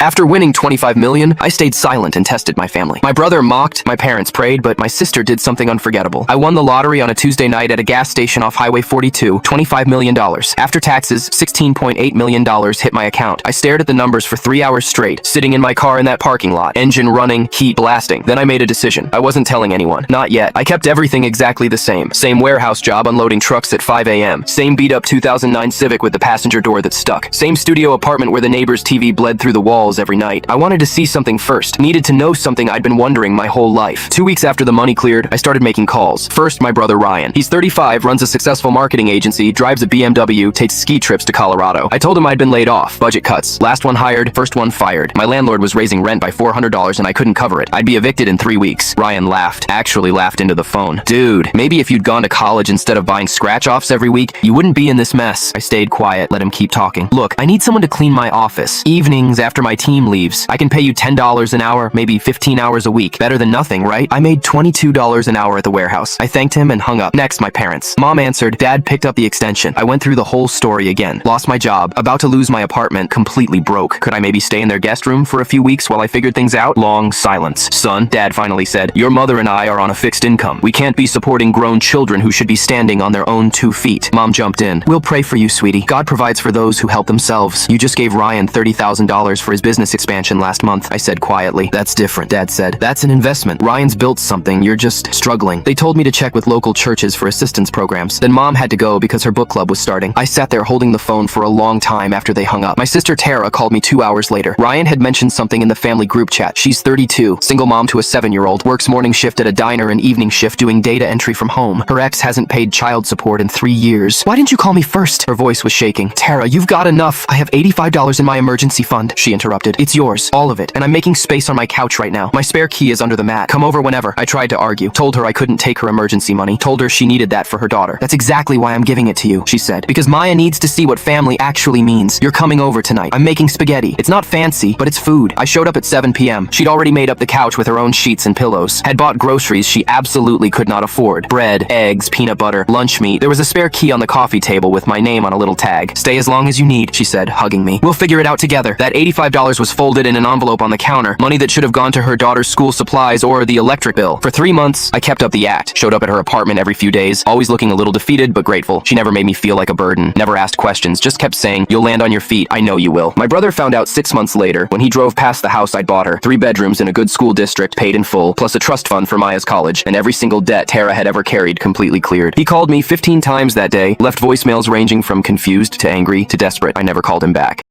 After winning 25 million, I stayed silent and tested my family. My brother mocked, my parents prayed, but my sister did something unforgettable. I won the lottery on a Tuesday night at a gas station off Highway 42, $25 million. After taxes, $16.8 million hit my account. I stared at the numbers for 3 hours straight, sitting in my car in that parking lot, engine running, heat blasting. Then I made a decision. I wasn't telling anyone. Not yet. I kept everything exactly the same. Same warehouse job unloading trucks at 5 a.m. Same beat-up 2009 Civic with the passenger door that stuck. Same studio apartment where the neighbor's TV bled through the walls every night. I wanted to see something first, needed to know something I'd been wondering my whole life. 2 weeks after the money cleared, I started making calls. First, my brother Ryan. He's 35, runs a successful marketing agency, drives a BMW, takes ski trips to Colorado. I told him I'd been laid off. Budget cuts. Last one hired, first one fired. My landlord was raising rent by $400 and I couldn't cover it. I'd be evicted in 3 weeks. Ryan laughed. Actually laughed into the phone. Dude, maybe if you'd gone to college instead of buying scratch-offs every week, you wouldn't be in this mess. I stayed quiet, let him keep talking. Look, I need someone to clean my office. Evenings after my team leaves. I can pay you $10 an hour, maybe 15 hours a week. Better than nothing, right? I made $22 an hour at the warehouse. I thanked him and hung up. Next, my parents. Mom answered. Dad picked up the extension. I went through the whole story again. Lost my job. About to lose my apartment. Completely broke. Could I maybe stay in their guest room for a few weeks while I figured things out? Long silence. Son, Dad finally said, your mother and I are on a fixed income. We can't be supporting grown children who should be standing on their own 2 feet. Mom jumped in. We'll pray for you, sweetie. God provides for those who help themselves. You just gave Ryan $30,000 for his business expansion last month, I said quietly. That's different, Dad said. That's an investment. Ryan's built something. You're just struggling. They told me to check with local churches for assistance programs. Then Mom had to go because her book club was starting. I sat there holding the phone for a long time after they hung up. My sister Tara called me 2 hours later. Ryan had mentioned something in the family group chat. She's 32, single mom to a 7-year-old, works morning shift at a diner and evening shift doing data entry from home. Her ex hasn't paid child support in 3 years. Why didn't you call me first? Her voice was shaking. Tara, you've got enough. I have $85 in my emergency fund. She interrupted. It's yours. All of it. And I'm making space on my couch right now. My spare key is under the mat. Come over whenever. I tried to argue. Told her I couldn't take her emergency money. Told her she needed that for her daughter. That's exactly why I'm giving it to you, she said. Because Maya needs to see what family actually means. You're coming over tonight. I'm making spaghetti. It's not fancy, but it's food. I showed up at 7 p.m. She'd already made up the couch with her own sheets and pillows. Had bought groceries she absolutely could not afford. Bread, eggs, peanut butter, lunch meat. There was a spare key on the coffee table with my name on a little tag. Stay as long as you need, she said, hugging me. We'll figure it out together. That $85 was folded in an envelope on the counter. Money that should have gone to her daughter's school supplies or the electric bill. For 3 months, I kept up the act. Showed up at her apartment every few days, always looking a little defeated but grateful. She never made me feel like a burden, never asked questions, just kept saying, you'll land on your feet, I know you will. My brother found out 6 months later when he drove past the house I'd bought her. 3 bedrooms in a good school district, paid in full, plus a trust fund for Maya's college, and every single debt Tara had ever carried completely cleared. He called me 15 times that day, left voicemails ranging from confused to angry to desperate. I never called him back.